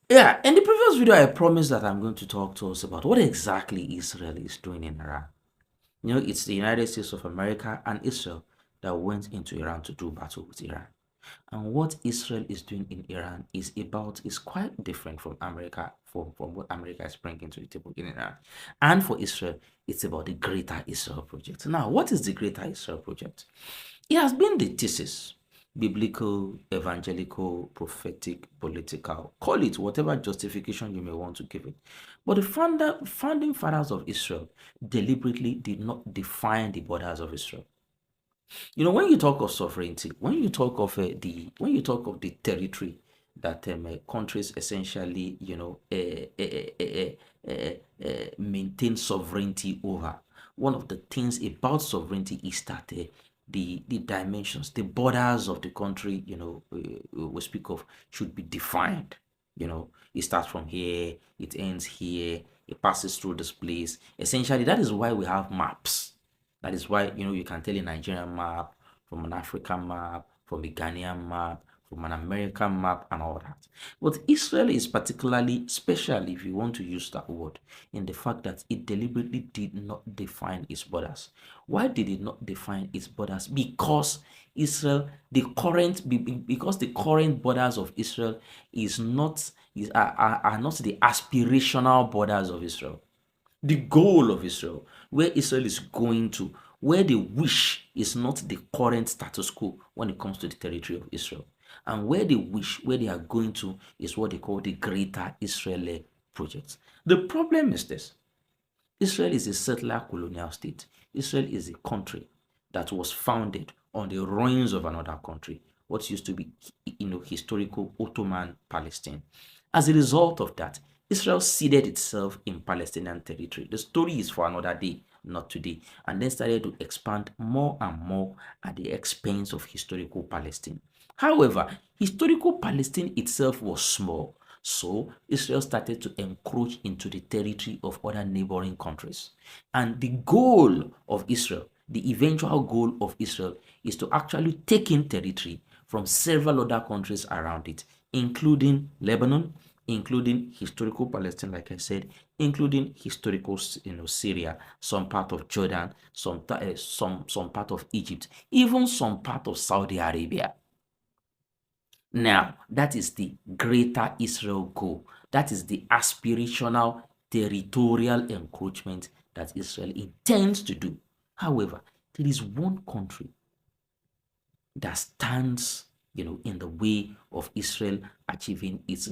Yeah, in the previous video, I promised that I'm going to talk to us about what exactly Israel is doing in Iran. You know, it's the United States of America and Israel that went into Iran to do battle with Iran. And what Israel is doing in Iran is quite different from America, from what America is bringing to the table in Iran. And for Israel, it's about the Greater Israel Project. Now, what is the Greater Israel Project? It has been the thesis, biblical, evangelical, prophetic, political, call it whatever justification you may want to give it. But the founding fathers of Israel deliberately did not define the borders of Israel. You know, when you talk of sovereignty, when you talk of the territory that countries essentially, maintain sovereignty over, one of the things about sovereignty is that the dimensions, the borders of the country, we speak of, should be defined. You know, it starts from here, it ends here, it passes through this place. Essentially, that is why we have maps. That is why, you can tell a Nigerian map from an African map, from a Ghanaian map, from an American map, and all that. But Israel is particularly special, if you want to use that word, in the fact that it deliberately did not define its borders. Why did it not define its borders? Because because the current borders of Israel are not the aspirational borders of Israel, the goal of Israel, where Israel is going to, where the wish is not the current status quo when it comes to the territory of Israel. And where where they are going to, is what they call the Greater Israel Project. The problem is this: Israel is a settler colonial state. Israel is a country that was founded on the ruins of another country, what used to be, historical Ottoman Palestine. As a result of that, Israel seeded itself in Palestinian territory. The story is for another day, not today, and then started to expand more and more at the expense of historical Palestine. However, historical Palestine itself was small, so Israel started to encroach into the territory of other neighboring countries. And the goal of Israel, the eventual goal of Israel, is to actually take in territory from several other countries around it, including Lebanon, including historical Palestine, like I said, including historical, Syria, some part of Jordan, some part of Egypt, even some part of Saudi Arabia. Now, that is the Greater Israel goal. That is the aspirational territorial encroachment that Israel intends to do. However, there is one country that stands, in the way of Israel achieving its